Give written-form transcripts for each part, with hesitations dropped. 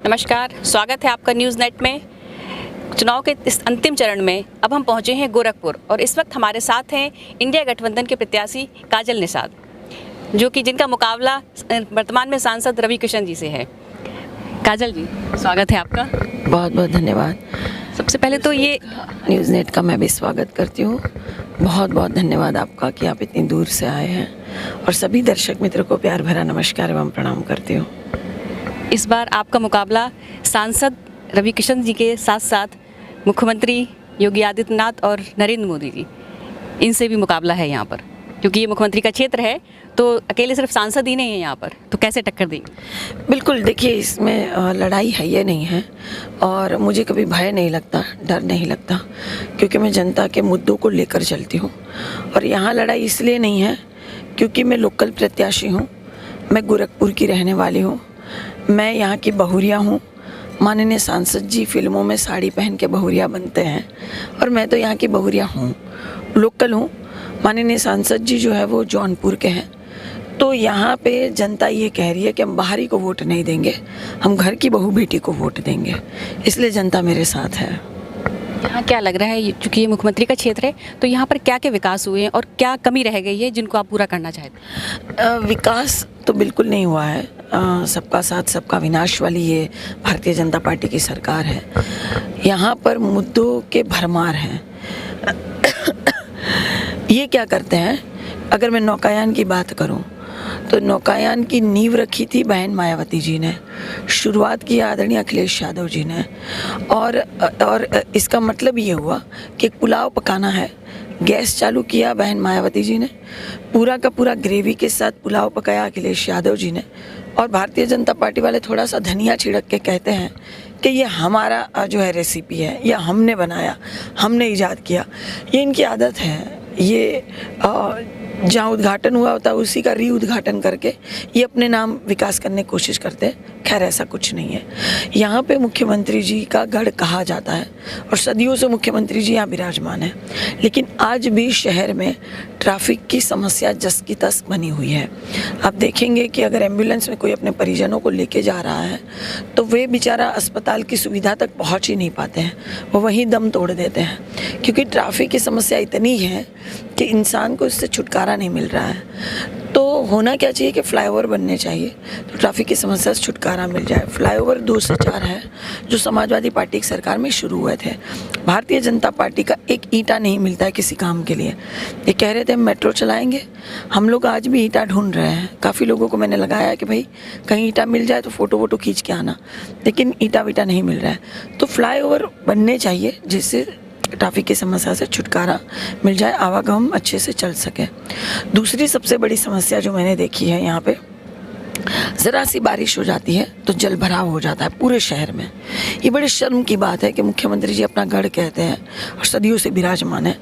नमस्कार, स्वागत है आपका न्यूज़ नेट में। चुनाव के इस अंतिम चरण में अब हम पहुंचे हैं गोरखपुर और इस वक्त हमारे साथ हैं इंडिया गठबंधन के प्रत्याशी काजल निषाद, जो कि जिनका मुकाबला वर्तमान में सांसद रवि किशन जी से है। काजल जी, स्वागत है आपका। बहुत बहुत धन्यवाद। सबसे पहले तो ये न्यूज़ नेट का मैं भी स्वागत करती हूँ। बहुत बहुत धन्यवाद आपका कि आप इतनी दूर से आए हैं, और सभी दर्शक मित्रों को प्यार भरा नमस्कार एवं प्रणाम करती हूँ। इस बार आपका मुकाबला सांसद रवि किशन जी के साथ साथ मुख्यमंत्री योगी आदित्यनाथ और नरेंद्र मोदी जी, इनसे भी मुकाबला है यहाँ पर, क्योंकि ये मुख्यमंत्री का क्षेत्र है। तो अकेले सिर्फ सांसद ही नहीं है यहाँ पर, तो कैसे टक्कर देंगे? बिल्कुल, देखिए इसमें लड़ाई है ये नहीं है, और मुझे कभी भय नहीं लगता, डर नहीं लगता, क्योंकि मैं जनता के मुद्दों को लेकर चलती हूँ। और यहाँ लड़ाई इसलिए नहीं है क्योंकि मैं लोकल प्रत्याशी हूँ, मैं गोरखपुर की रहने वाली हूँ, मैं यहाँ की बहुरिया हूँ। माननीय सांसद जी फिल्मों में साड़ी पहन के बहुरिया बनते हैं, और मैं तो यहाँ की बहुरिया हूँ, लोकल हूँ। माननीय सांसद जी जो है वो जौनपुर के हैं। तो यहाँ पे जनता ये कह रही है कि हम बाहरी को वोट नहीं देंगे, हम घर की बहू बेटी को वोट देंगे, इसलिए जनता मेरे साथ है। यहाँ क्या लग रहा है, चूँकि ये मुख्यमंत्री का क्षेत्र है, तो यहाँ पर क्या क्या विकास हुए हैं और क्या कमी रह गई है जिनको आप पूरा करना चाहते हैं? विकास तो बिल्कुल नहीं हुआ है। सबका साथ सबका विनाश वाली ये भारतीय जनता पार्टी की सरकार है। यहाँ पर मुद्दों के भरमार हैं। ये क्या करते हैं, अगर मैं नौकायान की बात करूं तो नौकायान की नींव रखी थी बहन मायावती जी ने, शुरुआत की आदरणीय अखिलेश यादव जी ने, और इसका मतलब ये हुआ कि पुलाव पकाना है, गैस चालू किया बहन मायावती जी ने, पूरा का पूरा ग्रेवी के साथ पुलाव पकाया अखिलेश यादव जी ने। और भारतीय जनता पार्टी वाले थोड़ा सा धनिया छिड़क के कहते हैं कि ये हमारा जो है रेसिपी है, या हमने बनाया, हमने ईजाद किया। ये इनकी आदत है। ये जहाँ उद्घाटन हुआ होता है उसी का री उद्घाटन करके ये अपने नाम विकास करने की कोशिश करते हैं। खैर, ऐसा कुछ नहीं है। यहाँ पे मुख्यमंत्री जी का गढ़ कहा जाता है, और सदियों से मुख्यमंत्री जी यहाँ विराजमान है, लेकिन आज भी शहर में ट्रैफिक की समस्या जस की तस बनी हुई है। आप देखेंगे कि अगर एम्बुलेंस में कोई अपने परिजनों को लेके जा रहा है तो वे बेचारा अस्पताल की सुविधा तक पहुँच ही नहीं पाते हैं, वो वहीं दम तोड़ देते हैं, क्योंकि ट्रैफिक की समस्या इतनी है कि इंसान को इससे छुटकारा नहीं मिल रहा है। तो होना क्या चाहिए कि फ्लाईओवर बनने चाहिए, तो ट्रैफिक की समस्या से छुटकारा मिल जाए। फ्लाईओवर 2 से 4 है जो समाजवादी पार्टी की सरकार में शुरू हुए थे। भारतीय जनता पार्टी का एक ईंटा नहीं मिलता है किसी काम के लिए। ये कह रहे थे हम मेट्रो चलाएंगे, हम लोग आज भी ईंटा ढूंढ रहे हैं। काफ़ी लोगों को मैंने लगाया कि भाई कहीं ईंटा मिल जाए तो फ़ोटो वोटो खींच के आना, लेकिन ईंटा वीटा नहीं मिल रहा है। तो फ्लाईओवर बनने चाहिए जिससे ट्रैफिक की समस्या से छुटकारा मिल जाए, आवागमन अच्छे से चल सके। दूसरी सबसे बड़ी समस्या जो मैंने देखी है, यहाँ पे ज़रा सी बारिश हो जाती है तो जल भराव हो जाता है पूरे शहर में। ये बड़े शर्म की बात है कि मुख्यमंत्री जी अपना गढ़ कहते हैं और सदियों से विराजमान है,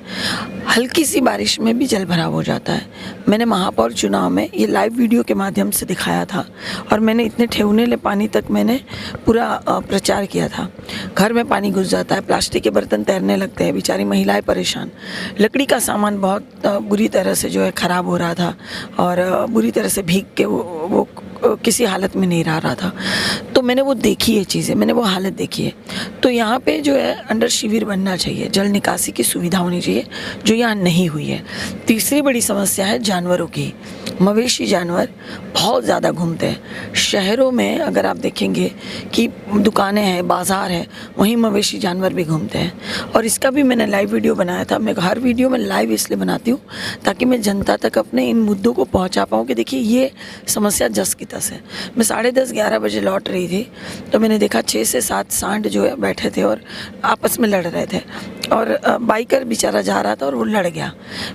हल्की सी बारिश में भी जल भराव हो जाता है। मैंने महापौर चुनाव में ये लाइव वीडियो के माध्यम से दिखाया था, और मैंने इतने ठेवनेले पानी तक मैंने पूरा प्रचार किया था। घर में पानी घुस जाता है, प्लास्टिक के बर्तन तैरने लगते हैं, बेचारी महिलाएं परेशान। लकड़ी का सामान बहुत बुरी तरह से जो है ख़राब हो रहा था, और बुरी तरह से भीग के वो किसी हालत में नहीं रह रहा था। तो मैंने वो देखी है चीज़ें, मैंने वो हालत देखी है। तो यहाँ पे जो है अंडर शिविर बनना चाहिए, जल निकासी की सुविधा होनी चाहिए, जो यहाँ नहीं हुई है। तीसरी बड़ी समस्या है जानवरों की। मवेशी जानवर बहुत ज़्यादा घूमते हैं शहरों में। अगर आप देखेंगे कि दुकानें हैं, बाज़ार है, वहीं मवेशी जानवर भी घूमते हैं। और इसका भी मैंने लाइव वीडियो बनाया था। मैं हर वीडियो में लाइव इसलिए बनाती हूँ ताकि मैं जनता तक अपने इन मुद्दों को पहुँचा पाऊँ कि देखिए ये समस्या जस की तस है। मैं 10:30-11 बजे लौट रही थी तो मैंने देखा 6 से 7 सांड जो है बैठे थे और आपस में लड़ रहे थे, और बाइकर बेचारा जा रहा था और वो लड़ गया।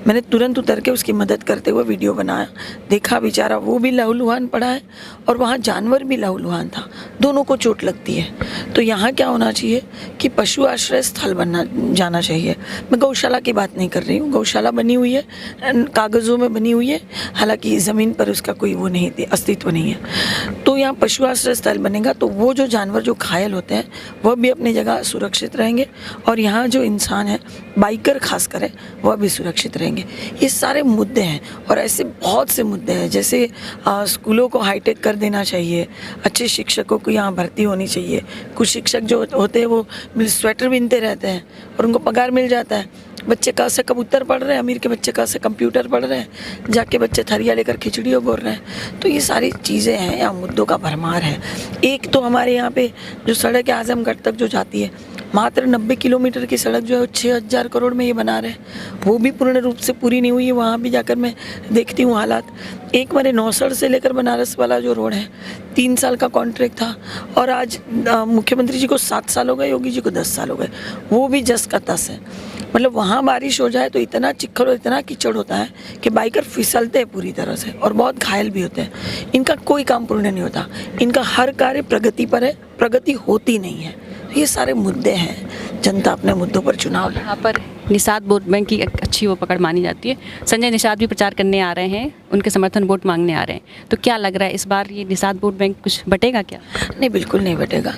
मैंने तुरंत उतर के उसकी मदद करते हुए वीडियो बनाया। देखा बेचारा वो भी लहूलुहान पड़ा है और वहाँ जानवर भी लहूलुहान था, दोनों को चोट लगती है। तो यहाँ क्या होना चाहिए कि पशु आश्रय स्थल बनना जाना चाहिए। मैं गौशाला की बात नहीं कर रही हूँ, गौशाला बनी हुई है, कागज़ों में बनी हुई है, हालांकि ज़मीन पर उसका कोई वो नहीं, अस्तित्व नहीं है। तो यहाँ पशु आश्रय स्थल बनेगा तो वो जो जानवर जो घायल होते हैं वह भी अपनी जगह सुरक्षित रहेंगे, और यहाँ जो इंसान है, बाइकर खास कर, वह भी सुरक्षित रहेंगे। ये सारे मुद्दे हैं और ऐसे बहुत से मुद्दे हैं, जैसे स्कूलों को हाईटेक कर देना चाहिए, अच्छे शिक्षकों को यहाँ भर्ती होनी चाहिए। कुछ शिक्षक जो होते हैं वो स्वेटर बिनते रहते हैं और उनको पगार मिल जाता है। बच्चे का से कबूतर पढ़ रहे हैं, अमीर के बच्चे का से कंप्यूटर पढ़ रहे हैं, जाके बच्चे थरिया लेकर खिचड़ियों बोल रहे हैं। तो ये सारी चीज़ें हैं, यहाँ मुद्दों का भरमार है। एक तो हमारे यहाँ पे जो सड़क है आजमगढ़ तक जो जाती है, मात्र 90 किलोमीटर की सड़क जो है 6000 करोड़ में ये बना रहे हैं, वो भी पूर्ण रूप से पूरी नहीं हुई है। वहाँ भी जाकर मैं देखती हूँ हालात। एक मेरे नौसड़ से लेकर बनारस वाला जो रोड है 3 साल का कॉन्ट्रैक्ट था, और आज मुख्यमंत्री जी को 7 साल हो गए, योगी जी को 10 साल हो गए, वो भी जस का तस है। मतलब वहाँ बारिश हो जाए तो इतना चिक्कड़ और इतना कीचड़ होता है कि बाइकर फिसलते हैं पूरी तरह से और बहुत घायल भी होते हैं। इनका कोई काम पूर्ण नहीं होता, इनका हर कार्य प्रगति पर है, प्रगति होती नहीं है। ये सारे मुद्दे हैं, जनता अपने मुद्दों पर चुनाव लड़े। यहाँ पर निषाद वोट बैंक की अच्छी वो पकड़ मानी जाती है। संजय निषाद भी प्रचार करने आ रहे हैं, उनके समर्थन वोट मांगने आ रहे हैं, तो क्या लग रहा है इस बार ये निषाद वोट बैंक कुछ बटेगा क्या? नहीं, बिल्कुल नहीं बटेगा।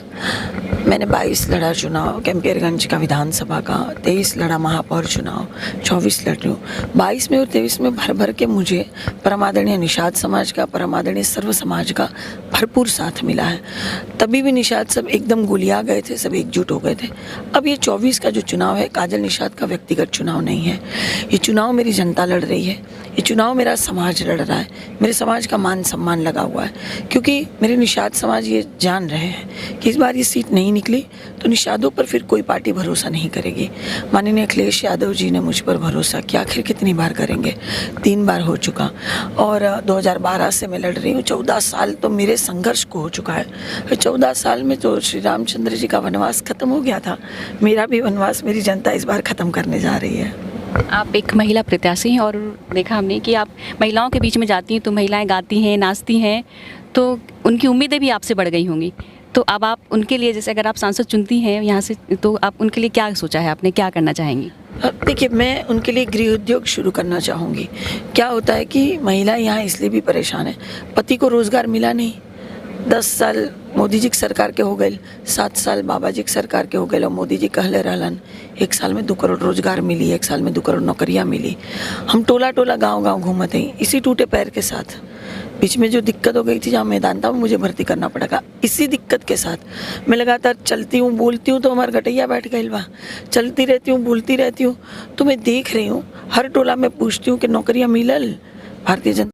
मैंने 22 लड़ा चुनाव कैंपियरगंज का विधानसभा का, 23 लड़ा महापौर चुनाव, 24 लड़ रही हूँ। 22 में और 23 में भर भर के मुझे परमादरणीय निषाद समाज का, परमादरणीय सर्व समाज का भरपूर साथ मिला है। तभी भी निषाद सब एकदम गुलिया गए थे, सब एकजुट हो गए थे। अब ये 24 का जो चुनाव है, काजल निषाद का व्यक्तिगत चुनाव नहीं है। ये चुनाव मेरी जनता लड़ रही है, ये चुनाव मेरा समाज लड़ रहा है, मेरे समाज का मान सम्मान लगा हुआ है। क्योंकि मेरे निषाद समाज ये जान रहे हैं कि इस बार ये सीट नहीं निकली तो निषादों पर फिर कोई पार्टी भरोसा नहीं करेगी। माननीय अखिलेश यादव जी ने मुझ पर भरोसा किया, आखिर कितनी बार करेंगे, 3 बार हो चुका, और 2012 से मैं लड़ रही हूँ। 14 साल तो मेरे संघर्ष को हो चुका है। 14 साल में तो श्री रामचंद्र जी का वनवास खत्म हो गया था, मेरा भी वनवास मेरी जनता इस बार खत्म करने जा रही है। आप एक महिला प्रत्याशी हैं और देखा हमने कि आप महिलाओं के बीच में जाती हैं तो महिलाएं गाती हैं, नाचती हैं, तो उनकी उम्मीदें भी आपसे बढ़ गई होंगी। तो अब आप उनके लिए, जैसे अगर आप सांसद चुनती हैं यहाँ से, तो आप उनके लिए क्या सोचा है आपने, क्या करना चाहेंगी? देखिए, मैं उनके लिए गृह उद्योग शुरू करना चाहूँगी। क्या होता है कि महिला यहाँ इसलिए भी परेशान है, पति को रोज़गार मिला नहीं, 10 साल मोदी जी की सरकार के हो गए, 7 साल बाबा जी की सरकार के हो गए, और मोदी जी कहले रहलन 1 साल में 2 करोड़ रोजगार मिली, 1 साल में 2 करोड़ नौकरियाँ मिली। हम टोला टोला गांव गांव घूमते हैं इसी टूटे पैर के साथ। बीच में जो दिक्कत हो गई थी, जहाँ मैदान था, मुझे भर्ती करना पड़ेगा। इसी दिक्कत के साथ मैं लगातार चलती हूँ, बोलती हूँ, तो हमारे गटैया बैठ गई बा, चलती रहती हूँ, बोलती रहती हूँ। तो मैं देख रही हूँ हर टोला में पूछती हूँ कि नौकरियाँ मिलल, भारतीय जनता